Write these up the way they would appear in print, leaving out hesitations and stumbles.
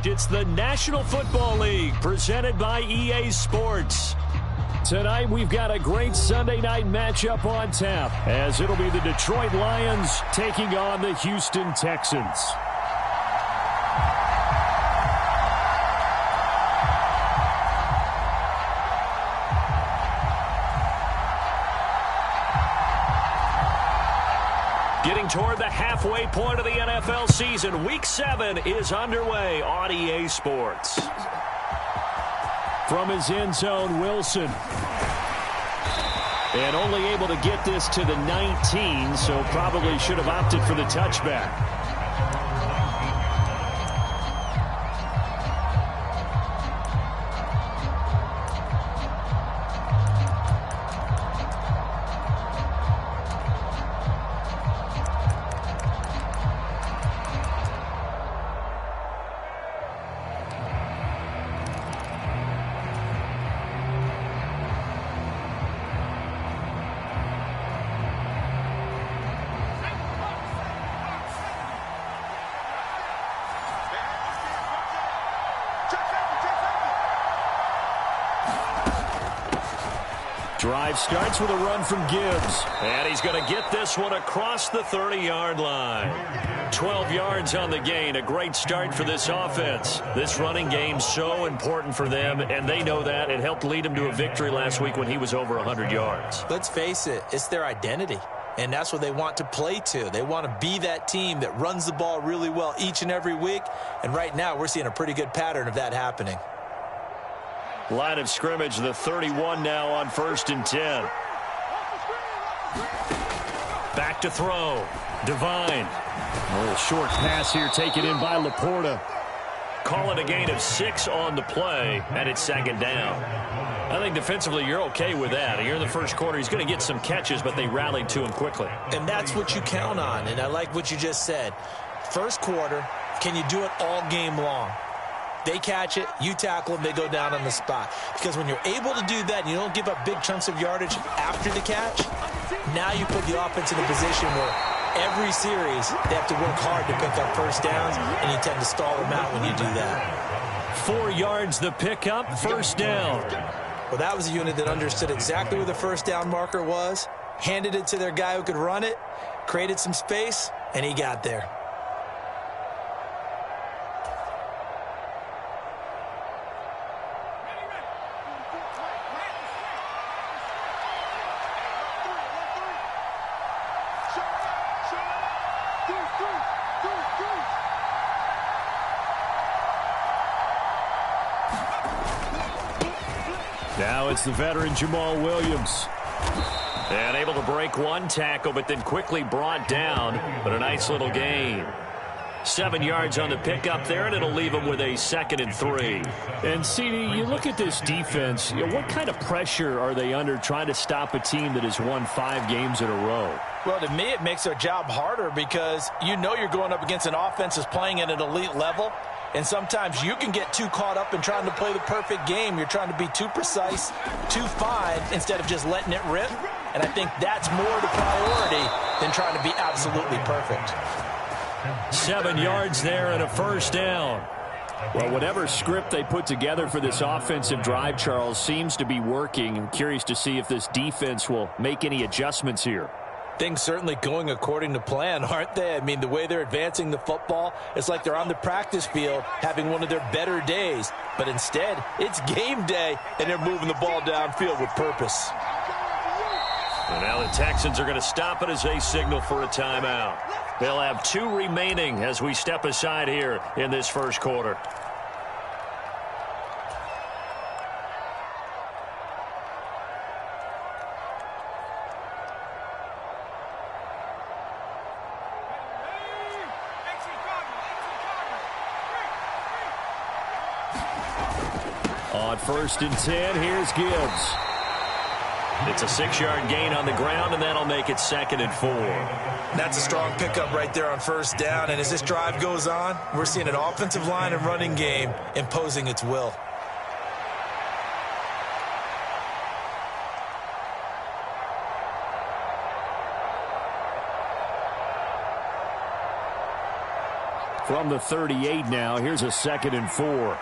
It's the National Football League presented by EA Sports. Tonight we've got a great Sunday night matchup on tap as it'll be the Detroit Lions taking on the Houston Texans. Getting toward the halfway point of the NFL season, Week 7 is underway on EA Sports. From his end zone, Wilson. And only able to get this to the 19, so probably should have opted for the touchback. Drive starts with a run from Gibbs. And he's going to get this one across the 30-yard line. 12 yards on the gain. A great start for this offense. This running game's so important for them, and they know that. It helped lead him to a victory last week when he was over 100 yards. Let's face it, it's their identity. And that's what they want to play to. They want to be that team that runs the ball really well each and every week. And right now, we're seeing a pretty good pattern of that happening. Line of scrimmage, the 31 now on 1st and 10. Back to throw. Devine. A little short pass here taken in by Laporta. Call it a gain of 6 on the play, and it's 2nd down. I think defensively you're okay with that. Here in the first quarter, he's going to get some catches, but they rallied to him quickly. And that's what you count on, and I like what you just said. First quarter, can you do it all game long? They catch it, you tackle them, they go down on the spot. Because when you're able to do that and you don't give up big chunks of yardage after the catch, now you put the offense in a position where every series they have to work hard to pick up first downs, and you tend to stall them out when you do that. 4 yards the pickup, 1st down. Well, that was a unit that understood exactly where the first down marker was, handed it to their guy who could run it, created some space, and he got there. Now it's the veteran Jamal Williams. And able to break one tackle, but then quickly brought down. But a nice little gain. 7 yards on the pickup there, and it'll leave him with a 2nd and 3. And, CD, you look at this defense, what kind of pressure are they under trying to stop a team that has won 5 games in a row? Well, to me, it makes their job harder because you know you're going up against an offense that's playing at an elite level. And sometimes you can get too caught up in trying to play the perfect game. You're trying to be too precise, too fine, instead of just letting it rip. And I think that's more the priority than trying to be absolutely perfect. 7 yards there and a 1st down. Well, whatever script they put together for this offensive drive, Charles, seems to be working. I'm curious to see if this defense will make any adjustments here. Things certainly going according to plan, aren't they? I mean, the way they're advancing the football, it's like they're on the practice field having one of their better days. But instead, it's game day, and they're moving the ball downfield with purpose. And now the Texans are going to stop it as they signal for a timeout. They'll have 2 remaining as we step aside here in this first quarter. On 1st and 10, here's Gibbs. It's a 6-yard gain on the ground, and that'll make it 2nd and 4. That's a strong pickup right there on 1st down, and as this drive goes on, we're seeing an offensive line and running game imposing its will. from the 38 now. Here's a 2nd and 4.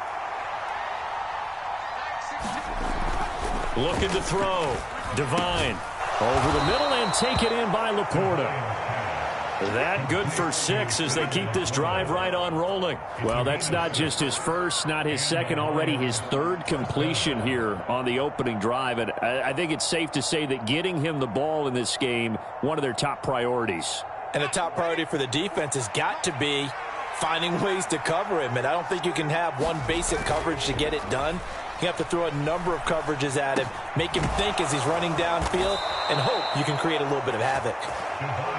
Looking to throw. Devine over the middle and take it in by Laporta. That good for 6 as they keep this drive right on rolling. Well, that's not just his first, not his second, already his 3rd completion here on the opening drive. And I think it's safe to say that getting him the ball in this game, one of their top priorities. And the top priority for the defense has got to be finding ways to cover him. And I don't think you can have one basic coverage to get it done. You have to throw a number of coverages at him, make him think as he's running downfield, and hope you can create a little bit of havoc.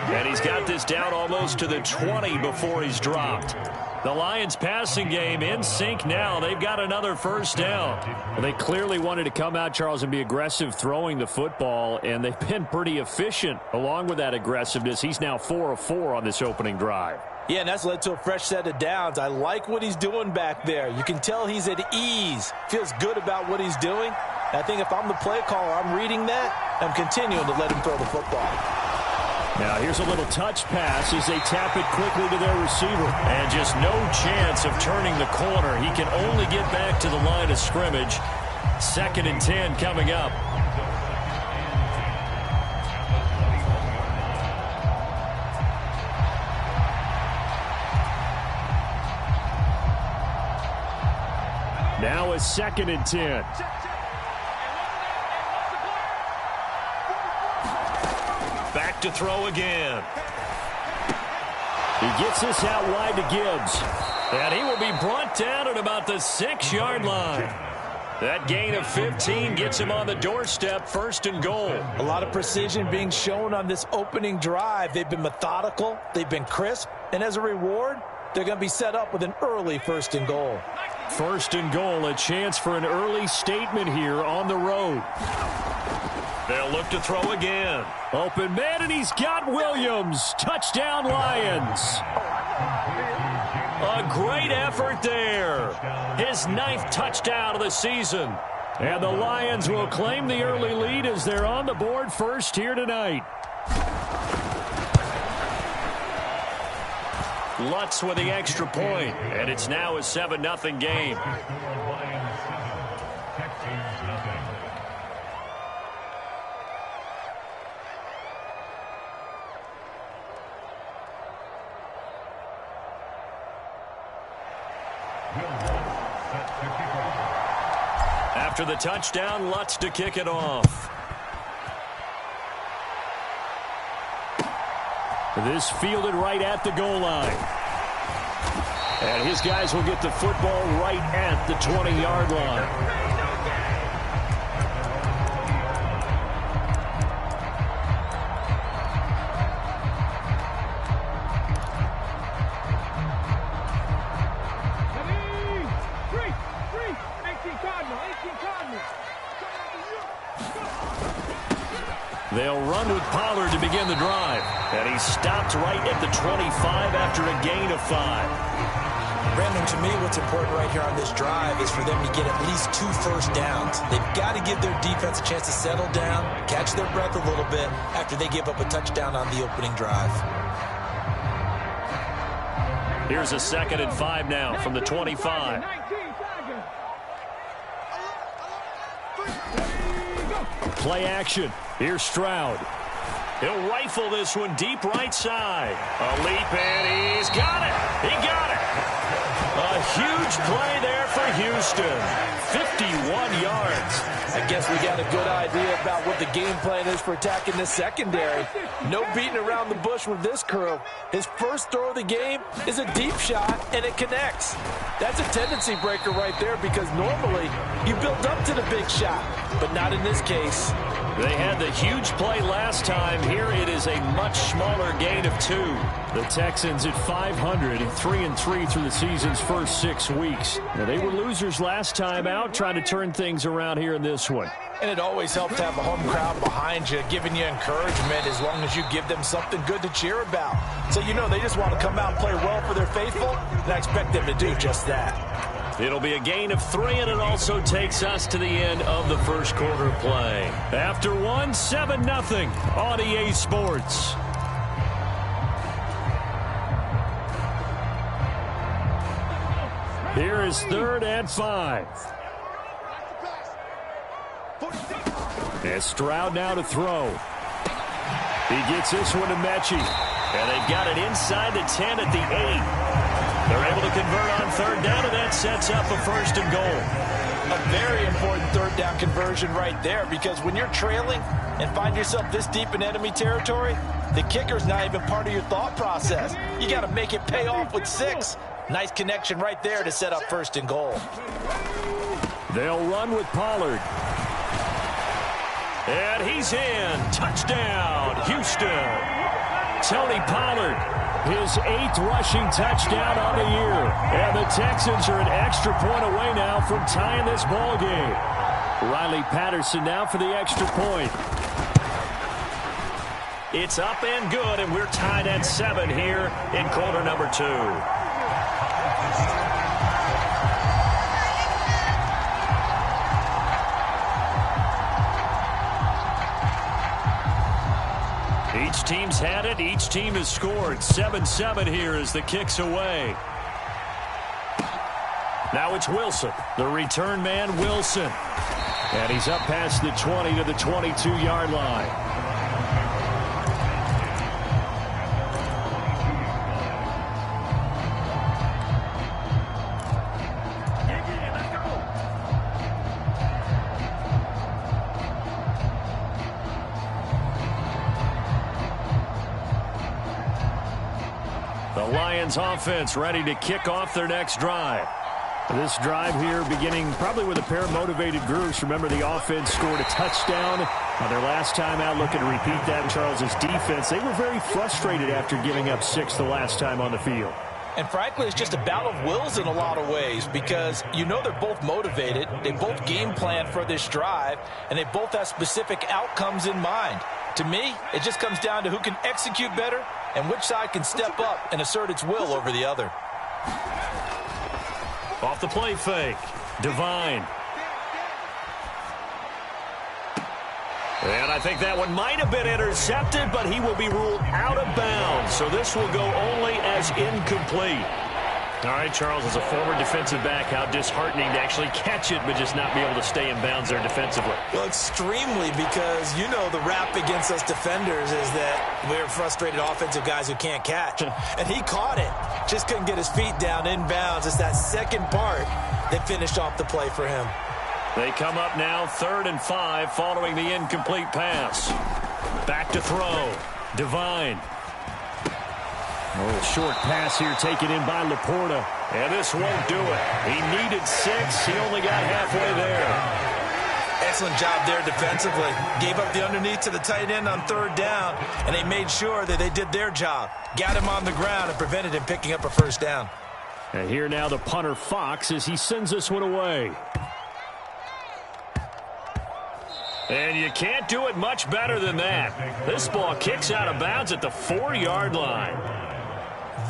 And he's got this down almost to the 20 before he's dropped. The Lions passing game in sync now. They've got another first down. Well, they clearly wanted to come out, Charles, and be aggressive throwing the football, and they've been pretty efficient along with that aggressiveness. He's now 4 of 4 on this opening drive. Yeah, and that's led to a fresh set of downs. I like what he's doing back there. You can tell he's at ease, feels good about what he's doing. I think if I'm the play caller, I'm reading that, I'm continuing to let him throw the football. Now here's a little touch pass as they tap it quickly to their receiver. And just no chance of turning the corner. He can only get back to the line of scrimmage. 2nd and 10 coming up. Now a 2nd and 10. Back to throw again. He gets this out wide to Gibbs. And he will be brought down at about the 6-yard line. That gain of 15 gets him on the doorstep, 1st and goal. A lot of precision being shown on this opening drive. They've been methodical, they've been crisp, and as a reward, they're going to be set up with an early 1st and goal. 1st and goal, a chance for an early statement here on the road. They'll look to throw again. Open man, and he's got Williams. Touchdown, Lions. A great effort there. His 9th touchdown of the season. And the Lions will claim the early lead as they're on the board first here tonight. Lutz with the extra point, and it's now a 7-0 game. After the touchdown, Lutz to kick it off. This fielded right at the goal line. And his guys will get the football right at the 20-yard line. They'll run with Pollard to begin the drive. And he stopped right at the 25 after a gain of 5. Brandon, to me, what's important right here on this drive is for them to get at least 2 first downs. They've got to give their defense a chance to settle down, catch their breath a little bit after they give up a touchdown on the opening drive. Here's a 2nd and 5 now from the 25. Play action. Here's Stroud. He'll rifle this one deep right side. A leap, and he's got it. He got it. A huge play there for Houston. 51 yards. I guess we got a good idea about what the game plan is for attacking this secondary. No beating around the bush with this crew. His first throw of the game is a deep shot, and it connects. That's a tendency breaker right there because normally you build up to the big shot, but not in this case. They had the huge play last time. Here it is a much smaller gain of 2. The Texans at 500 and 3-3 through the season's first 6 weeks. Now, they were losers last time out, trying to turn things around here in this one. And it always helps to have a home crowd behind you, giving you encouragement as long as you give them something good to cheer about. So you know they just want to come out and play well for their faithful, and I expect them to do just that. It'll be a gain of 3, and it also takes us to the end of the first quarter play. After 1, 7-0 on EA Sports. Here is 3rd and 5. And Stroud now to throw. He gets this one to Mechie. And they've got it inside the 10 at the 8. They're able to convert on 3rd down, and that sets up a 1st and goal. A very important 3rd down conversion right there, because when you're trailing and find yourself this deep in enemy territory, the kicker's not even part of your thought process. You got to make it pay off with 6. Nice connection right there to set up 1st and goal. They'll run with Pollard. And he's in. Touchdown, Houston. Tony Pollard, his 8th rushing touchdown on the year. And the Texans are an extra point away now from tying this ball game. Riley Patterson now for the extra point. It's up and good, and we're tied at 7 here in quarter number 2. Each team's had it. Each team has scored. 7-7 here as the kick's away. Now it's Wilson, the return man, Wilson. And he's up past the 20 to the 22-yard line. Lions offense ready to kick off their next drive. This drive here beginning probably with a pair of motivated groups. Remember, the offense scored a touchdown on their last time out. Looking to repeat that in Charles's defense. They were very frustrated after giving up 6 the last time on the field. And frankly, it's just a battle of wills in a lot of ways, because you know they're both motivated. They both game plan for this drive, and they both have specific outcomes in mind. To me, it just comes down to who can execute better and which side can step up and assert its will over the other. Off the play fake, Devine. And I think that one might have been intercepted, but he will be ruled out of bounds. So this will go only as incomplete. All right, Charles, as a former defensive back, how disheartening to actually catch it, but just not be able to stay in bounds there defensively. Well, extremely, because you know the rap against us defenders is that we're frustrated offensive guys who can't catch. And he caught it. Just couldn't get his feet down in bounds. It's that second part that finished off the play for him. They come up now 3rd and 5 following the incomplete pass. Back to throw. Devine. Oh, short pass here taken in by Laporta. And this won't do it. He needed 6. He only got halfway there. Excellent job there defensively. Gave up the underneath to the tight end on 3rd down, and they made sure that they did their job. Got him on the ground and prevented him picking up a 1st down. And here now the punter Fox as he sends this one away. And you can't do it much better than that. This ball kicks out of bounds at the 4-yard line.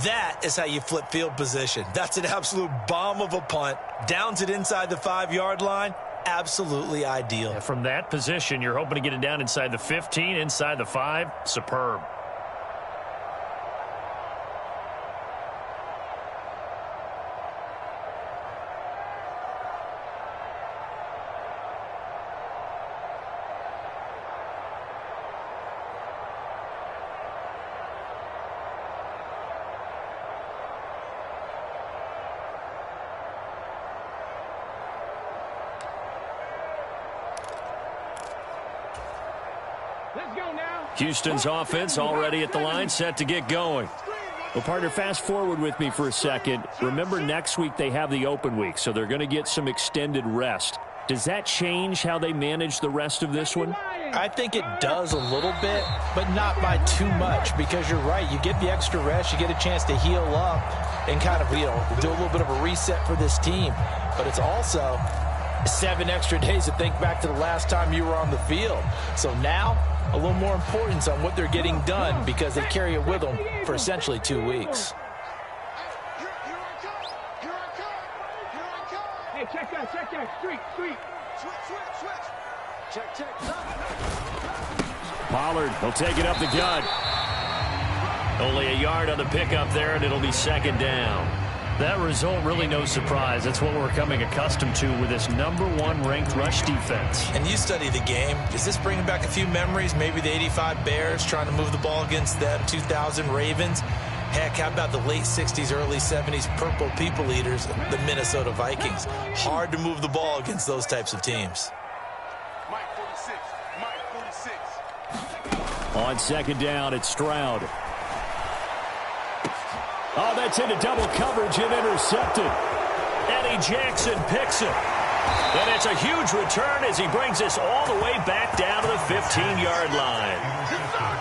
That is how you flip field position. That's an absolute bomb of a punt. Downs it inside the 5-yard line. Absolutely ideal. Yeah, from that position, you're hoping to get it down inside the 15, inside the 5. Superb. Houston's offense already at the line, set to get going. Well, partner, fast forward with me for a second. Remember, next week they have the open week, so they're going to get some extended rest. Does that change how they manage the rest of this one? I think it does a little bit, but not by too much, because you're right. You get the extra rest, you get a chance to heal up and kind of, do a little bit of a reset for this team. But it's also 7 extra days to think back to the last time you were on the field. So now, a little more importance on what they're getting done, because they carry it with them for essentially 2 weeks. Hey, check that, street. Check. Pollard, he'll take it up the gut. Only a yard on the pickup there, and it'll be 2nd down. That result, really no surprise. That's what we're becoming accustomed to with this #1 ranked rush defense. And you study the game. Is this bringing back a few memories? Maybe the 85 Bears trying to move the ball against them, 2000 Ravens. Heck, how about the late 60s, early 70s purple people eaters, the Minnesota Vikings? Hard to move the ball against those types of teams. Mike 46. Mike 46. On second down, it's Stroud. Oh, that's into double coverage and intercepted. Eddie Jackson picks it. And it's a huge return as he brings this all the way back down to the 15-yard line.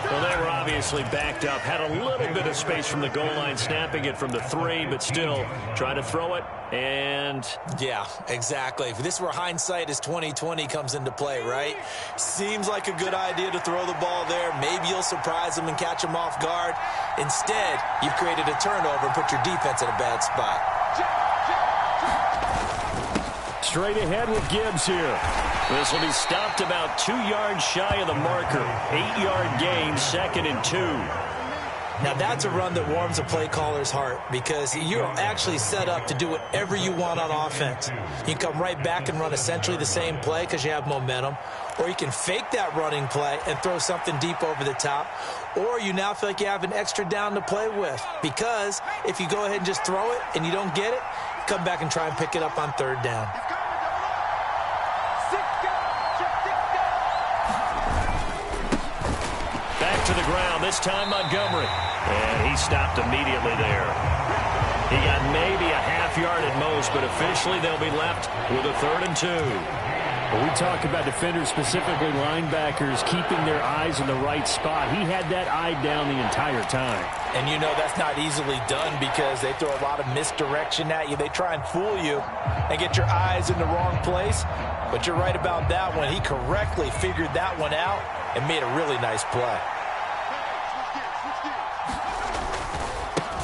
Well, they were obviously backed up, had a little bit of space from the goal line, snapping it from the 3, but still trying to throw it, and... Yeah, exactly. This is where hindsight is 20/20 comes into play, right? Seems like a good idea to throw the ball there. Maybe you'll surprise them and catch them off guard. Instead, you've created a turnover and put your defense in a bad spot. Straight ahead with Gibbs here. This will be stopped about 2 yards shy of the marker. 8-yard gain, 2nd and 2. Now, that's a run that warms a play caller's heart because you're actually set up to do whatever you want on offense. You can come right back and run essentially the same play because you have momentum, or you can fake that running play and throw something deep over the top, or you now feel like you have an extra down to play with because if you go ahead and just throw it and you don't get it, come back and try and pick it up on 3rd down. Back to the ground, this time Montgomery. And he stopped immediately there. He got maybe a half yard at most, but officially they'll be left with a 3rd and 2. Well, we talk about defenders, specifically linebackers, keeping their eyes in the right spot. He had that eye down the entire time. And you know that's not easily done because they throw a lot of misdirection at you. They try and fool you and get your eyes in the wrong place. But you're right about that one. He correctly figured that one out and made a really nice play.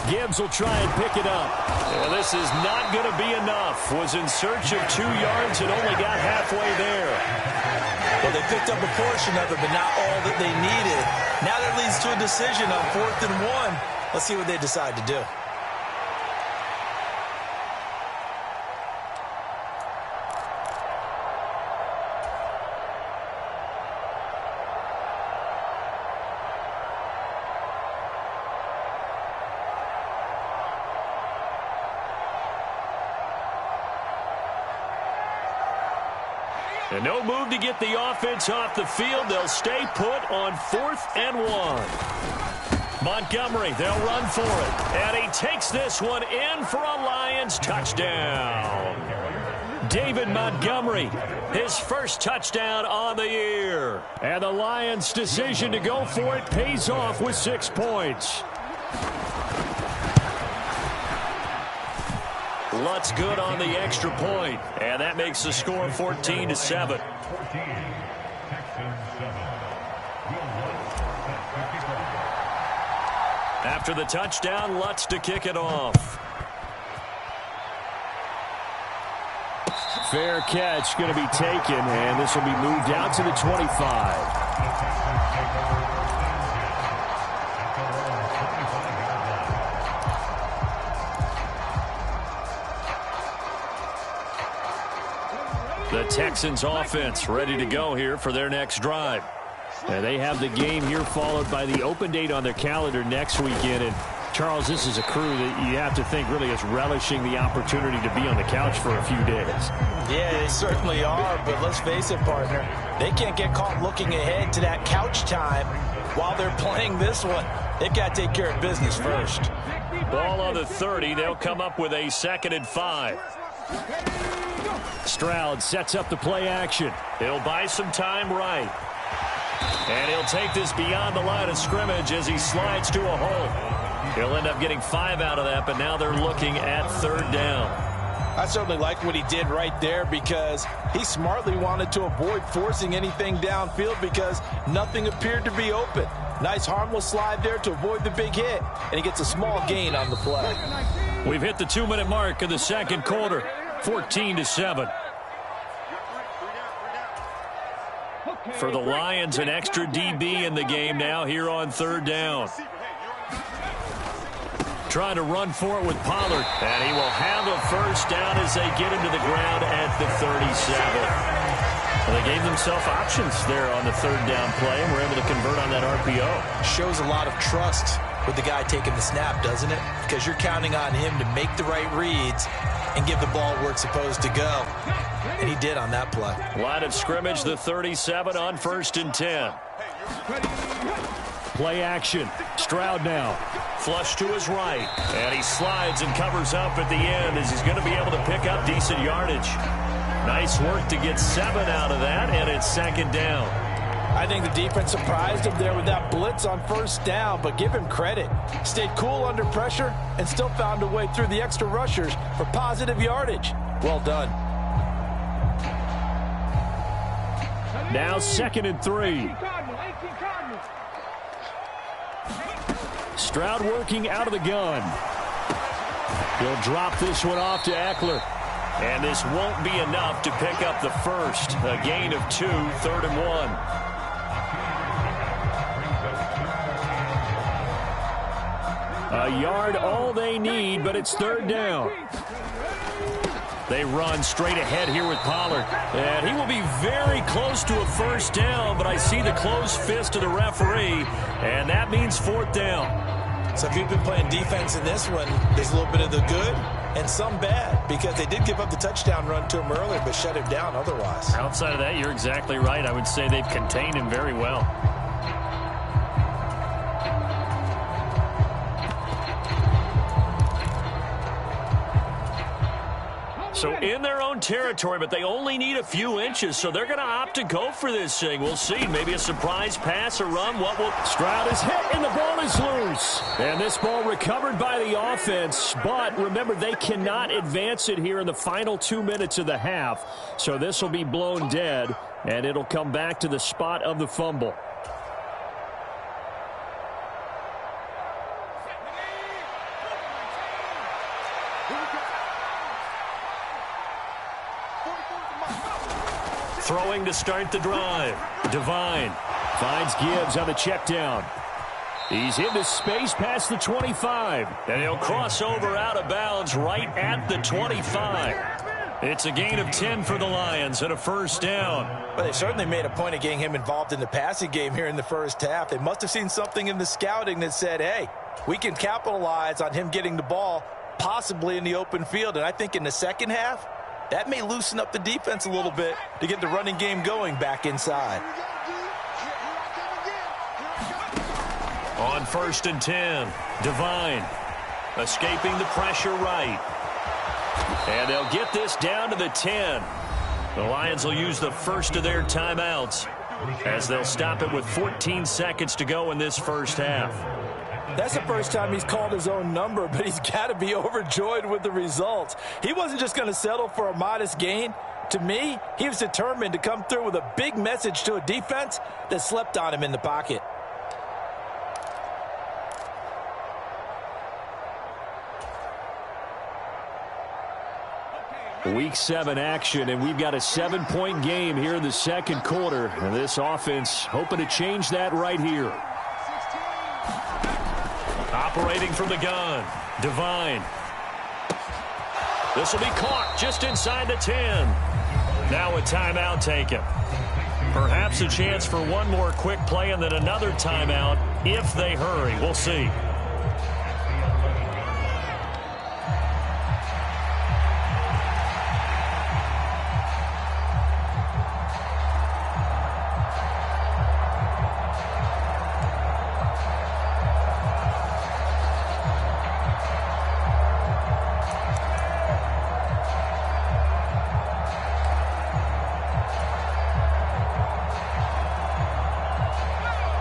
Gibbs will try and pick it up. Yeah, this is not going to be enough. Was in search of 2 yards and only got halfway there. Well, they picked up a portion of it, but not all that they needed. Now that leads to a decision on 4th and 1. Let's see what they decide to do. And no move to get the offense off the field. They'll stay put on 4th and 1. Montgomery, they'll run for it. And he takes this one in for a Lions touchdown. David Montgomery, his first touchdown on the year. And the Lions' decision to go for it pays off with 6 points. Lutz good on the extra point, and that makes the score 14-7. After the touchdown, Lutz to kick it off. Fair catch going to be taken, and this will be moved out to the 25. The Texans offense ready to go here for their next drive. And they have the game here followed by the open date on their calendar next weekend. And Charles, this is a crew that you have to think really is relishing the opportunity to be on the couch for a few days. Yeah, they certainly are, but let's face it, partner. They can't get caught looking ahead to that couch time while they're playing this one. They've got to take care of business first. Ball on the 30. They'll come up with a 2nd and 5. Stroud sets up the play action. He'll buy some time right. And he'll take this beyond the line of scrimmage as he slides to a hole. He'll end up getting 5 out of that, but now they're looking at 3rd down. I certainly like what he did right there because he smartly wanted to avoid forcing anything downfield because nothing appeared to be open. Nice harmless slide there to avoid the big hit, and he gets a small gain on the play. We've hit the 2-minute mark of the second quarter. 14-7. For the Lions, an extra DB in the game now here on 3rd down. trying to run for it with Pollard. And he will have a first down as they get him to the ground at the 37. Well, they gave themselves options there on the third down play and were able to convert on that RPO. Shows a lot of trust with the guy taking the snap, doesn't it? Because you're counting on him to make the right reads and give the ball where it's supposed to go. And he did on that play. Line of scrimmage, the 37 on 1st and 10. Play action. Stroud now. Flush to his right. And he slides and covers up at the end as he's going to be able to pick up decent yardage. Nice work to get 7 out of that, and it's 2nd down. I think the defense surprised him there with that blitz on 1st down, but give him credit. Stayed cool under pressure and still found a way through the extra rushers for positive yardage. Well done. Now 2nd and 3. Stroud working out of the gun. He'll drop this one off to Eckler. And this won't be enough to pick up the first. A gain of 2, 3rd and 1. A yard all they need, but it's 3rd down. They run straight ahead here with Pollard. And he will be very close to a first down, but I see the closed fist of the referee, and that means 4th down. So if you've been playing defense in this one, there's a little bit of the good and some bad, because they did give up the touchdown run to him earlier, but shut him down otherwise. Outside of that, you're exactly right. I would say they've contained him very well. So in their own territory, but they only need a few inches, so they're going to opt to go for this thing. We'll see. Maybe a surprise pass or run. What will... Stroud is hit, and the ball is loose. And this ball recovered by the offense, but remember, they cannot advance it here in the final 2 minutes of the half. So this will be blown dead, and it'll come back to the spot of the fumble. Throwing to start the drive. Devine finds Gibbs on the check down. He's into space past the 25. And he'll cross over out of bounds right at the 25. It's a gain of 10 for the Lions and a first down. Well, they certainly made a point of getting him involved in the passing game here in the first half. They must have seen something in the scouting that said, hey, we can capitalize on him getting the ball possibly in the open field. And I think in the second half, that may loosen up the defense a little bit to get the running game going back inside. On 1st and 10, Devine escaping the pressure right. And they'll get this down to the 10. The Lions will use the first of their timeouts as they'll stop it with 14 seconds to go in this first half. That's the first time he's called his own number, but he's got to be overjoyed with the results. He wasn't just going to settle for a modest gain. To me, he was determined to come through with a big message to a defense that slept on him in the pocket. Week 7 action, and we've got a 7-point game here in the second quarter. And this offense hoping to change that right here. Operating from the gun, Devine. This will be caught just inside the 10. Now a timeout taken. Perhaps a chance for one more quick play and then another timeout if they hurry. We'll see.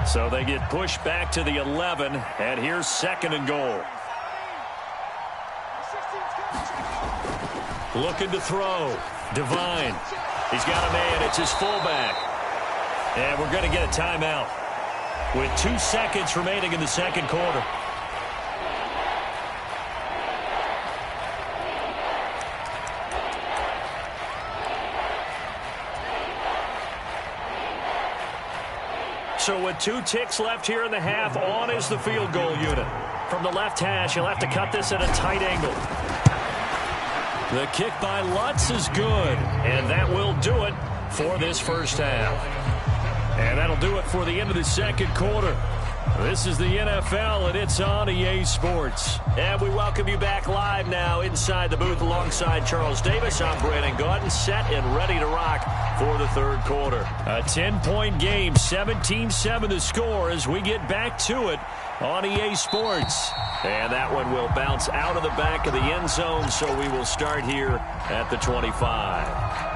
So they get pushed back to the 11, and here's 2nd and goal. Looking to throw. Devine. He's got a man. It's his fullback. And we're going to get a timeout with 2 seconds remaining in the second quarter. So with 2 ticks left here in the half, on is the field goal unit. From the left hash, he'll have to cut this at a tight angle. The kick by Lutz is good, and that will do it for this first half. And that'll do it for the end of the second quarter. This is the NFL, and it's on EA Sports. And we welcome you back live now inside the booth alongside Charles Davis. I'm Brandon Gaudin, set and ready to rock for the third quarter. A 10-point game, 17-7 the score as we get back to it on EA Sports. And that one will bounce out of the back of the end zone, so we will start here at the 25.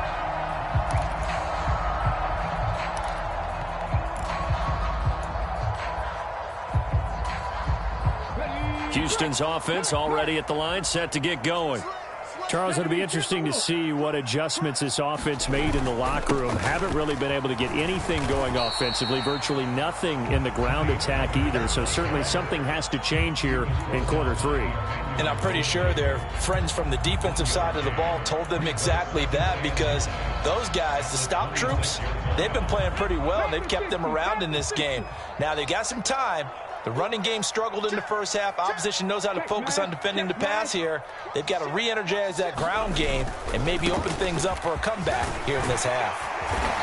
Houston's offense already at the line, set to get going. Charles, it'll be interesting to see what adjustments this offense made in the locker room. Haven't really been able to get anything going offensively, virtually nothing in the ground attack either. So certainly something has to change here in quarter 3. And I'm pretty sure their friends from the defensive side of the ball told them exactly that, because those guys, the stop troops, they've been playing pretty well, and they've kept them around in this game. Now they've got some time. The running game struggled in the first half. Opposition knows how to focus on defending the pass here. They've got to re-energize that ground game and maybe open things up for a comeback here in this half.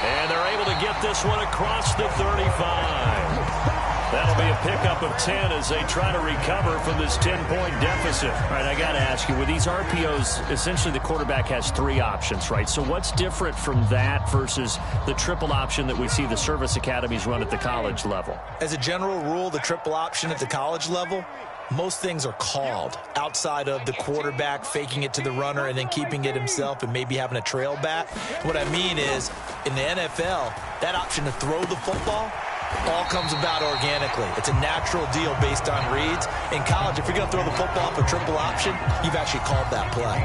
And they're able to get this one across the 35. That'll be a pickup of 10 as they try to recover from this 10-point deficit. All right, I got to ask you, with these RPOs, essentially the quarterback has 3 options, right? So what's different from that versus the triple option that we see the service academies run at the college level? As a general rule, the triple option at the college level, most things are called outside of the quarterback faking it to the runner and then keeping it himself and maybe having a trail back. What I mean is, in the NFL, that option to throw the football all comes about organically. It's a natural deal based on reads. In college, if you're going to throw the football for triple option, you've actually called that play.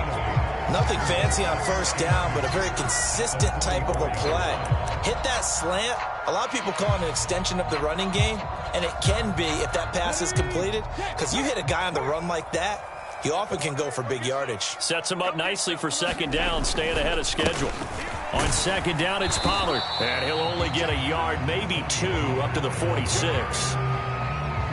Nothing fancy on first down, but a very consistent type of a play. Hit that slant. A lot of people call it an extension of the running game, and it can be if that pass is completed, because you hit a guy on the run like that, he often can go for big yardage. Sets him up nicely for second down, staying ahead of schedule. On second down, it's Pollard, and he'll only get a yard, maybe 2, up to the 46.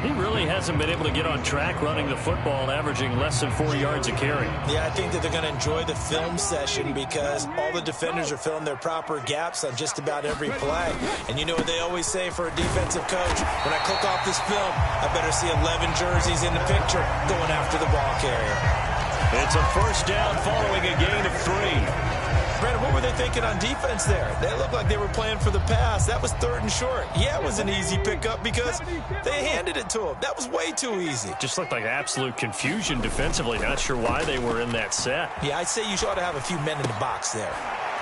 He really hasn't been able to get on track running the football and averaging less than 4 yards a carry. Yeah, I think that they're going to enjoy the film session because all the defenders are filling their proper gaps on just about every play. And you know what they always say for a defensive coach? When I click off this film, I better see 11 jerseys in the picture going after the ball carrier. It's a first down following a gain of 3. Brandon, what were they thinking on defense there? They looked like they were playing for the pass. That was 3rd and short. Yeah, it was an easy pickup because they handed it to him. That was way too easy. Just looked like absolute confusion defensively. Not sure why they were in that set. Yeah, I'd say you ought to have a few men in the box there.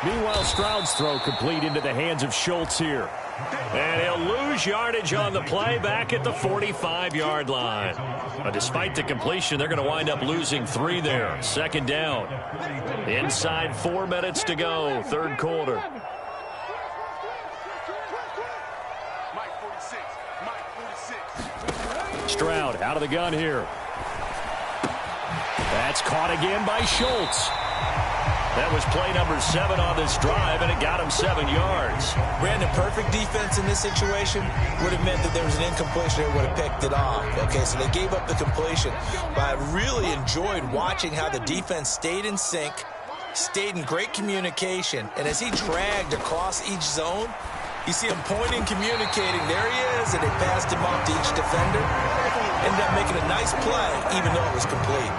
Meanwhile, Stroud's throw complete into the hands of Schultz here. And he'll lose yardage on the play back at the 45-yard line. But despite the completion, they're going to wind up losing 3 there. Second down. Inside 4 minutes to go, third quarter. Stroud out of the gun here. That's caught again by Schultz. That was play number 7 on this drive, and it got him 7 yards. Brandon, perfect defense in this situation would have meant that there was an incompletion. They would have picked it off. Okay, so they gave up the completion. But I really enjoyed watching how the defense stayed in sync, stayed in great communication, and as he dragged across each zone, you see him pointing, communicating. There he is, and they passed him off to each defender. Ended up making a nice play, even though it was complete.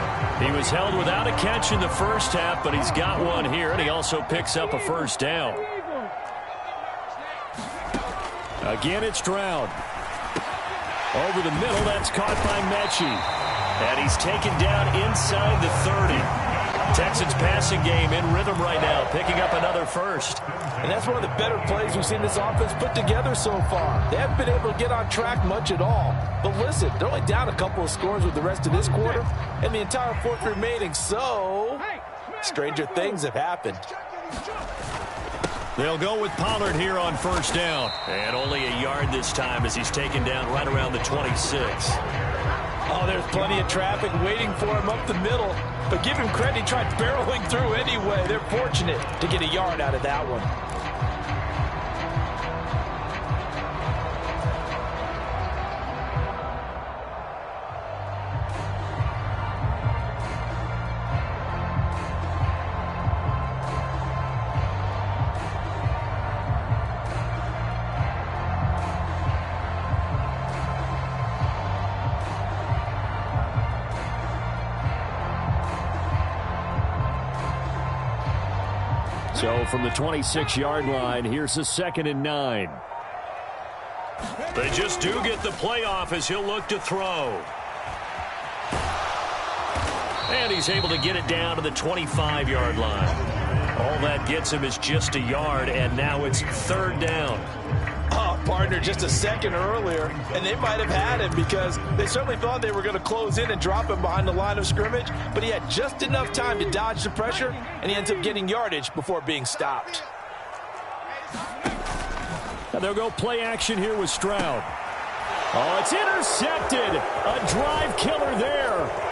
He was held without a catch in the first half, but he's got one here, and he also picks up a first down. Again, it's Stroud. Over the middle, that's caught by Mechie. And he's taken down inside the 30. Texans passing game in rhythm right now, picking up another first. And that's one of the better plays we've seen this offense put together so far. They haven't been able to get on track much at all. But listen, they're only down a couple of scores with the rest of this quarter and the entire fourth remaining. So, stranger things have happened. They'll go with Pollard here on first down. And only a yard this time as he's taken down right around the 26. Oh, there's plenty of traffic waiting for him up the middle. But give him credit, he tried barreling through anyway. They're fortunate to get a yard out of that one. So from the 26-yard line, here's a 2nd and 9. They just do get the playoff as he'll look to throw. And he's able to get it down to the 25-yard line. All that gets him is just a yard, and now it's 3rd down. Oh, partner, just a second earlier, and they might have had him because they certainly thought they were going to close in and drop him behind the line of scrimmage, but he had just enough time to dodge the pressure, and he ends up getting yardage before being stopped. And they'll go play action here with Stroud. Oh, it's intercepted. A drive killer there.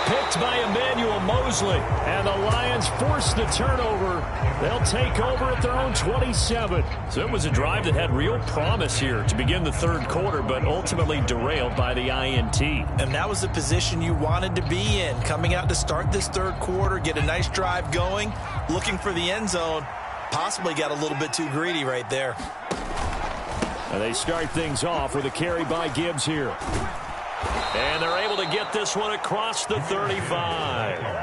Picked by Emmanuel Mosley. And the Lions force the turnover. They'll take over at their own 27. So it was a drive that had real promise here to begin the 3rd quarter, but ultimately derailed by the INT. And that was the position you wanted to be in. Coming out to start this 3rd quarter, get a nice drive going, looking for the end zone. Possibly got a little bit too greedy right there. And they start things off with a carry by Gibbs here. And they're able to get this one across the 35.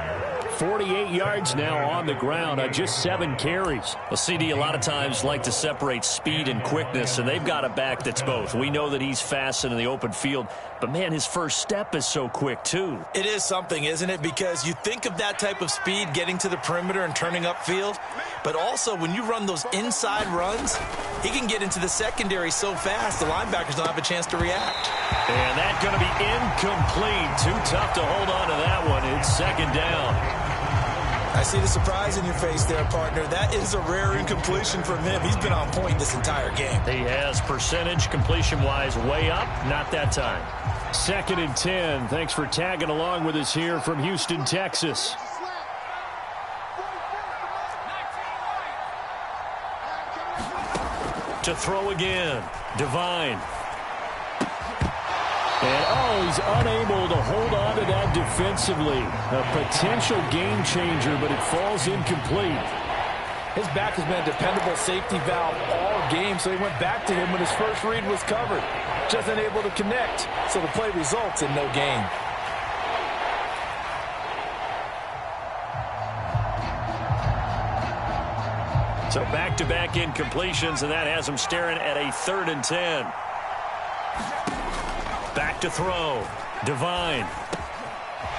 48 yards now on the ground on just 7 carries. Well, CD a lot of times like to separate speed and quickness, and they've got a back that's both. We know that he's fast in the open field, but, man, his first step is so quick, too. It is something, isn't it? Because you think of that type of speed getting to the perimeter and turning upfield, but also when you run those inside runs, he can get into the secondary so fast the linebackers don't have a chance to react. And that's going to be incomplete. Too tough to hold on to that one. It's 2nd down. I see the surprise in your face there, partner. That is a rare incompletion from him. He's been on point this entire game. He has percentage completion-wise way up. Not that time. 2nd and 10. Thanks for tagging along with us here from Houston, Texas. To throw again. Devine. And, oh, he's unable to hold on to that defensively. A potential game changer, but it falls incomplete. His back has been a dependable safety valve all game, so he went back to him when his first read was covered. Just unable to connect, so the play results in no gain. So back-to-back incompletions, and that has him staring at a 3rd and 10. Back to throw. Devine.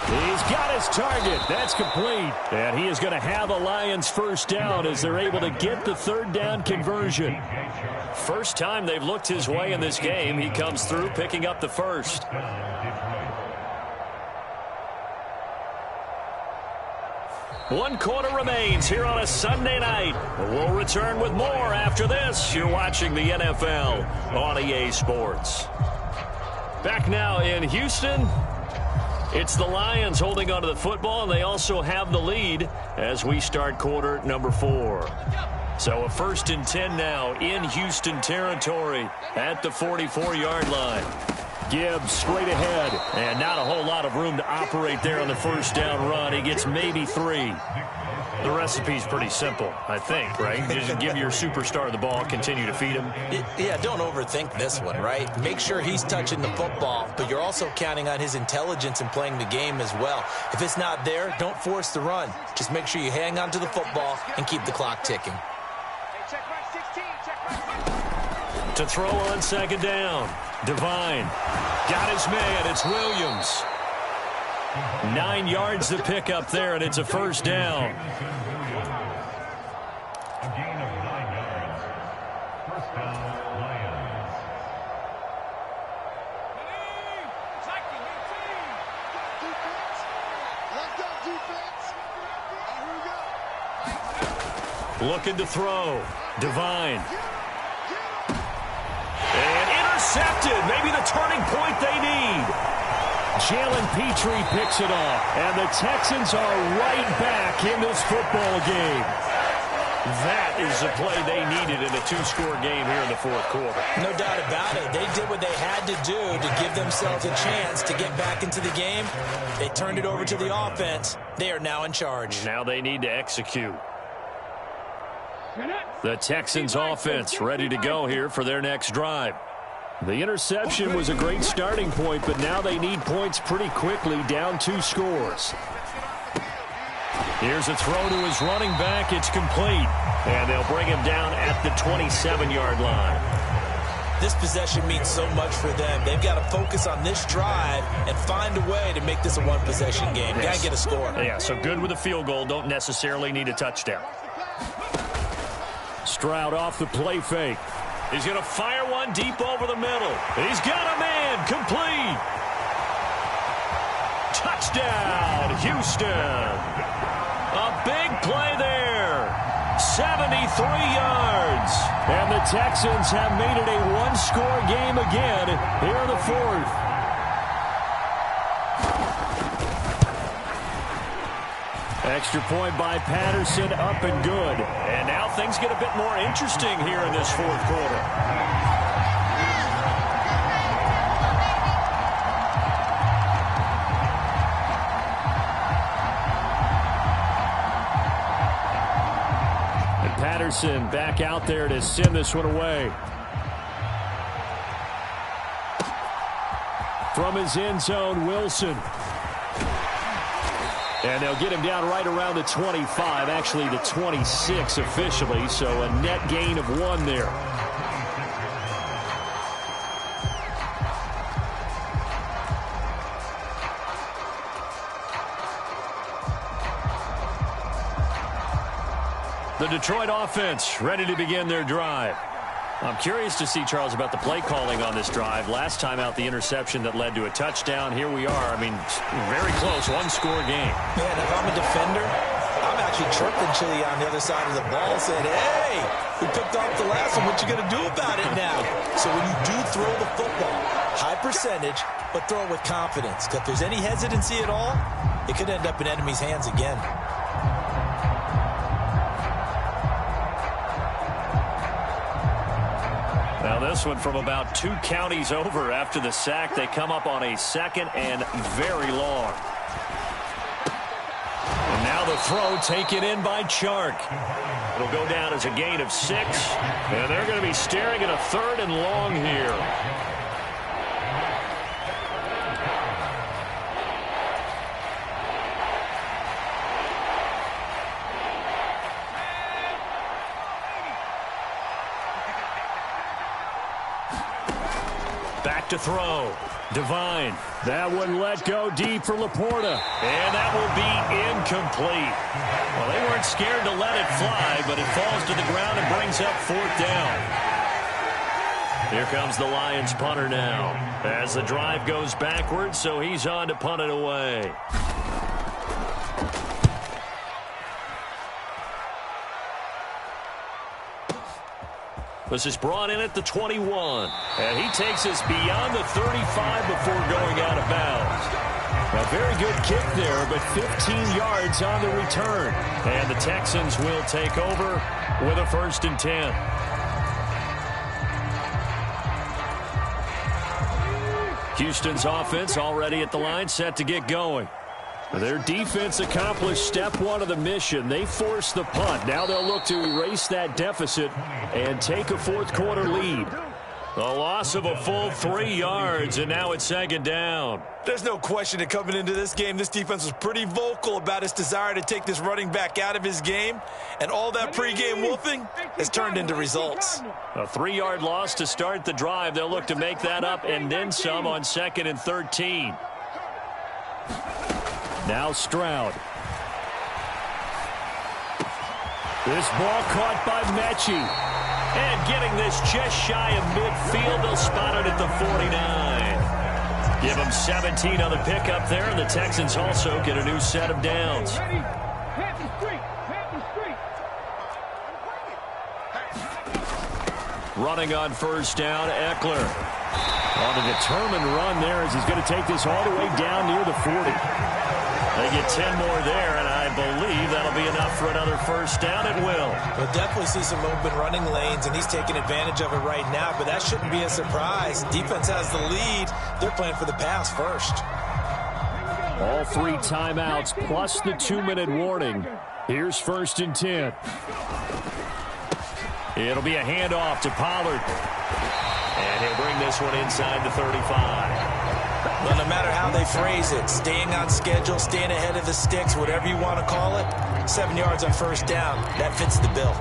He's got his target. That's complete. And he is going to have a Lions first down as they're able to get the 3rd down conversion. First time they've looked his way in this game. He comes through picking up the first. One quarter remains here on a Sunday night. We'll return with more after this. You're watching the NFL on EA Sports. Back now in Houston, it's the Lions holding onto the football, and they also have the lead as we start quarter number 4. So a 1st and 10 now in Houston territory at the 44-yard line. Gibbs straight ahead. And not a whole lot of room to operate there on the first down run. He gets maybe 3. The recipe's pretty simple, I think, right? Just give your superstar the ball, continue to feed him. Yeah, don't overthink this one, right? Make sure he's touching the football, but you're also counting on his intelligence in playing the game as well. If it's not there, don't force the run. Just make sure you hang on to the football and keep the clock ticking. To throw on 2nd down. Devine. Got his man. It's Williams. 9 yards to pick up there, and it's a first down. Looking to throw. Devine. And intercepted. Maybe the turning point they need. Jalen Petrie picks it off. And the Texans are right back in this football game. That is the play they needed in a 2-score game here in the 4th quarter. No doubt about it. They did what they had to do to give themselves a chance to get back into the game. They turned it over to the offense. They are now in charge. Now they need to execute. The Texans offense ready to go here for their next drive. The interception was a great starting point, but now they need points pretty quickly, down 2 scores. Here's a throw to his running back. It's complete. And they'll bring him down at the 27-yard line. This possession means so much for them. They've got to focus on this drive and find a way to make this a one-possession game. Got to get a score. Yeah, so good with a field goal. Don't necessarily need a touchdown. Stroud off the play fake. He's going to fire one deep over the middle. He's got a man. Complete. Touchdown, Houston. A big play there. 73 yards. And the Texans have made it a one-score game again here in the fourth. Extra point by Patterson, up and good. And now things get a bit more interesting here in this fourth quarter. Patterson back out there to send this one away. From his end zone, Wilson. And they'll get him down right around the 25, actually the 26 officially, so a net gain of 1 there. The Detroit offense ready to begin their drive. I'm curious to see, Charles, about the play calling on this drive. Last time out, the interception that led to a touchdown. Here we are. I mean, very close, one-score game. Man, if I'm a defender, I'm actually chirping Chili on the other side of the ball, saying, hey, we picked off the last one. What you going to do about it now? So when you do throw the football, high percentage, but throw it with confidence. Because if there's any hesitancy at all, it could end up in enemy's hands again. Now this one from about 2 counties over after the sack. They come up on a 2nd and very long. And now the throw taken in by Chark. It'll go down as a gain of 6. And they're going to be staring at a 3rd and long here. Back to throw. Divine. That one let go deep for Laporta. And that will be incomplete. Well, they weren't scared to let it fly, but it falls to the ground and brings up 4th down. Here comes the Lions punter now. As the drive goes backwards, so he's on to punt it away. This is brought in at the 21. And he takes us beyond the 35 before going out of bounds. A very good kick there, but 15 yards on the return. And the Texans will take over with a 1st and 10. Houston's offense already at the line, set to get going. Their defense accomplished step 1 of the mission. They forced the punt. Now they'll look to erase that deficit and take a 4th quarter lead. The loss of a full 3 yards, and now it's 2nd down. There's no question that coming into this game, this defense was pretty vocal about its desire to take this running back out of his game, and all that pregame wolfing has turned into results. A 3-yard loss to start the drive. They'll look to make that up and then some on 2nd and 13. Now Stroud. This ball caught by Mechie. And getting this just shy of midfield, they'll spot it at the 49. Give them 17 on the pickup there, and the Texans also get a new set of downs. Running on 1st down, Eckler. On a determined run there as he's going to take this all the way down near the 40. They get 10 more there, and I believe that'll be enough for another 1st down. It will. We'll definitely see some open running lanes, and he's taking advantage of it right now, but that shouldn't be a surprise. Defense has the lead. They're playing for the pass first. All 3 timeouts plus the 2-minute warning. Here's 1st and 10. It'll be a handoff to Pollard. And he'll bring this one inside the 35. Well, no matter how they phrase it, staying on schedule, staying ahead of the sticks, whatever you want to call it, 7 yards on first down, that fits the bill.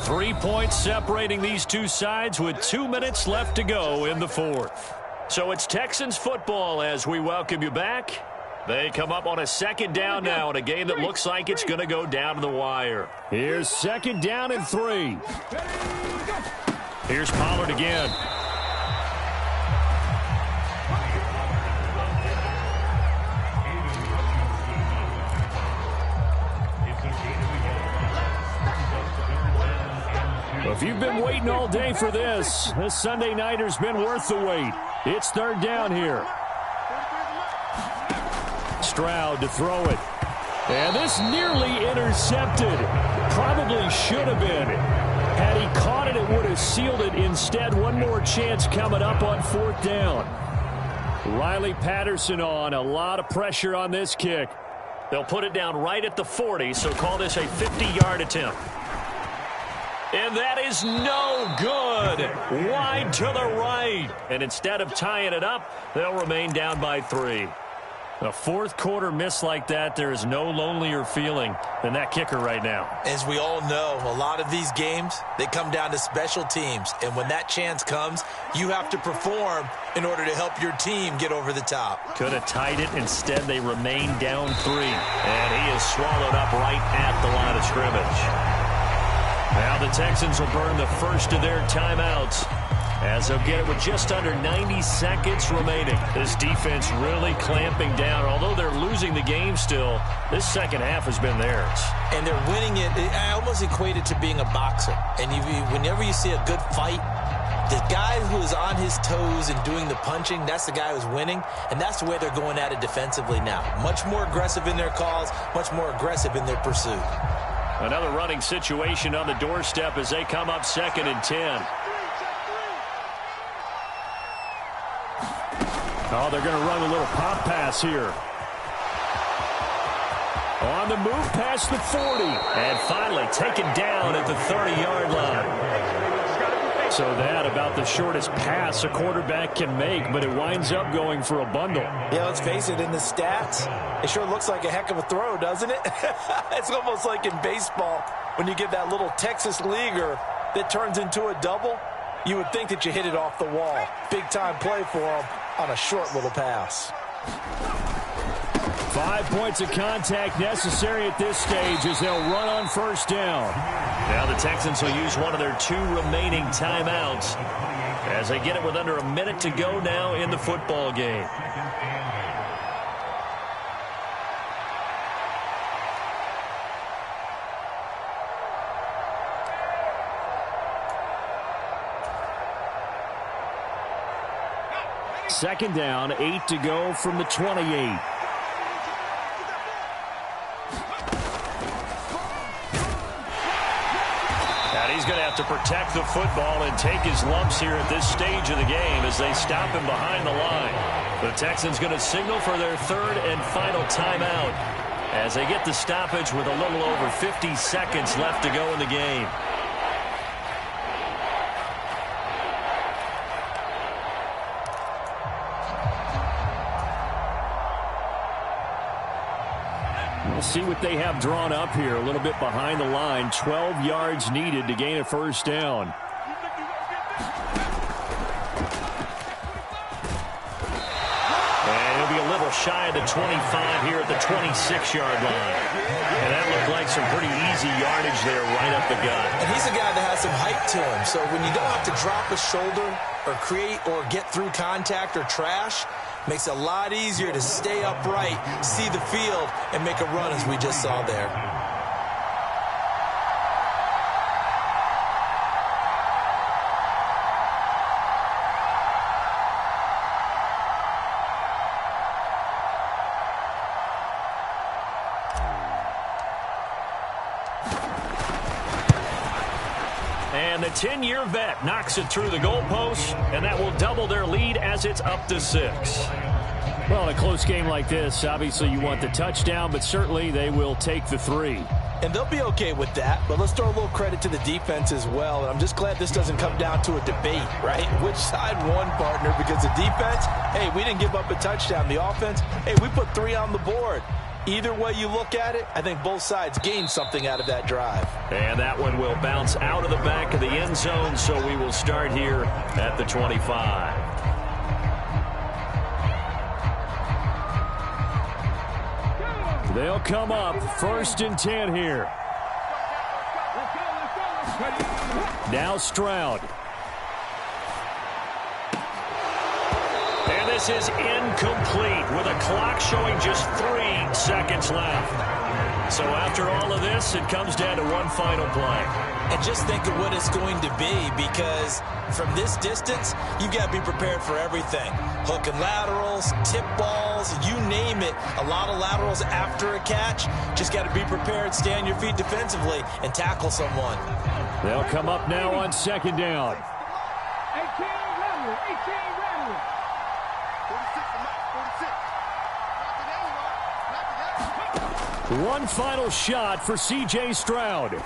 Three points separating these two sides with 2 minutes left to go in the fourth. So it's Texans football as we welcome you back. They come up on a second down now in a game that looks like it's going to go down to the wire. Here's second down and 3. Here's Pollard again. If you've been waiting all day for this Sunday nighter's been worth the wait. It's third down here. Stroud to throw it. And this nearly intercepted. Probably should have been. Had he caught it, it would have sealed it. Instead, one more chance coming up on fourth down. Riley Patterson on. A lot of pressure on this kick. They'll put it down right at the 40, so call this a 50-yard attempt. And that is no good. Wide to the right. And instead of tying it up, they'll remain down by 3. A fourth quarter miss like that, there is no lonelier feeling than that kicker right now. As we all know, a lot of these games, they come down to special teams. And when that chance comes, you have to perform in order to help your team get over the top. Could have tied it. Instead, they remain down 3. And he is swallowed up right at the line of scrimmage. Now the Texans will burn the first of their timeouts as they'll get it with just under 90 seconds remaining. This defense really clamping down. Although they're losing the game still, this second half has been theirs. And they're winning it. I almost equate it to being a boxer. And whenever you see a good fight, the guy who is on his toes and doing the punching, that's the guy who's winning. And that's the way they're going at it defensively now. Much more aggressive in their calls, much more aggressive in their pursuit. Another running situation on the doorstep as they come up 2nd and 10. Oh, they're going to run a little pop pass here. On the move past the 40. And finally taken down at the 30-yard line. So that about the shortest pass a quarterback can make, but it winds up going for a bundle. Yeah, let's face it, in the stats, it sure looks like a heck of a throw, doesn't it? It's almost like in baseball when you get that little Texas leaguer that turns into a double. You would think that you hit it off the wall. Big-time play for him on a short little pass. 5 points of contact necessary at this stage as they'll run on first down. Now the Texans will use one of their 2 remaining timeouts as they get it with under a minute to go now in the football game. Second down, 8 to go from the 28. He's going to have to protect the football and take his lumps here at this stage of the game as they stop him behind the line. The Texans going to signal for their 3rd and final timeout as they get the stoppage with a little over 50 seconds left to go in the game. We'll see what they have drawn up here. A little bit behind the line. 12 yards needed to gain a first down. And he'll be a little shy of the 25 here at the 26-yard line. And that looked like some pretty easy yardage there right up the gut. And he's a guy that has some height to him. So when you don't have to drop a shoulder or create or get through contact or trash, makes it a lot easier to stay upright, see the field, and make a run as we just saw there. And the 10-year vet knocks it through the goalpost, and that will double their lead as it's up to 6. Well, in a close game like this, obviously you want the touchdown, but certainly they will take the 3. And they'll be okay with that, but let's throw a little credit to the defense as well. And I'm just glad this doesn't come down to a debate, right? Which side won, partner? Because the defense, hey, we didn't give up a touchdown. The offense, hey, we put 3 on the board. Either way you look at it, I think both sides gained something out of that drive. And that one will bounce out of the back of the end zone, so we will start here at the 25. They'll come up 1st and 10 here. Now Stroud. And this is incomplete with a clock showing just 3 seconds left. So after all of this, it comes down to one final play. And just think of what it's going to be, because from this distance, you've got to be prepared for everything. Hook and laterals, tip balls, you name it. A lot of laterals after a catch. Just got to be prepared, stay on your feet defensively, and tackle someone. They'll come up now on 2nd down. 18 Rattler, 18 Rattler. 46. One final shot for C.J. Stroud.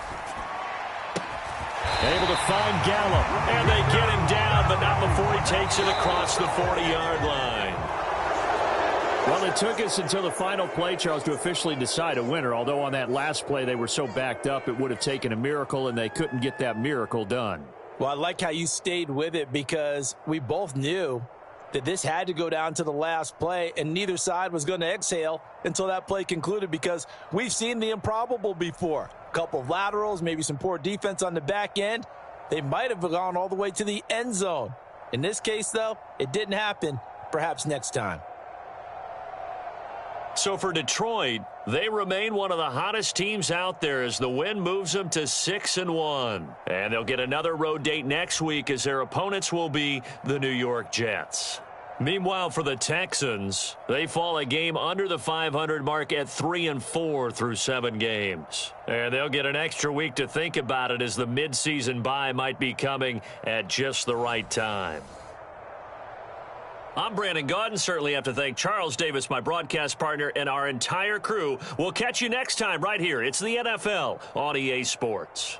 Able to find Gallup. And they get him down, but not before he takes it across the 40-yard line. Well, it took us until the final play, Charles, to officially decide a winner. Although on that last play they were so backed up, it would have taken a miracle, and they couldn't get that miracle done. Well, I like how you stayed with it, because we both knew that this had to go down to the last play, and neither side was going to exhale until that play concluded, because we've seen the improbable before. A couple of laterals, maybe some poor defense on the back end. They might have gone all the way to the end zone. In this case, though, it didn't happen. Perhaps next time. So for Detroit, they remain one of the hottest teams out there as the win moves them to 6-1. And they'll get another road date next week as their opponents will be the New York Jets. Meanwhile, for the Texans, they fall a game under the 500 mark at 3-4 through 7 games. And they'll get an extra week to think about it, as the midseason bye might be coming at just the right time. I'm Brandon Gaudin. Certainly have to thank Charles Davis, my broadcast partner, and our entire crew. We'll catch you next time right here. It's the NFL on EA Sports.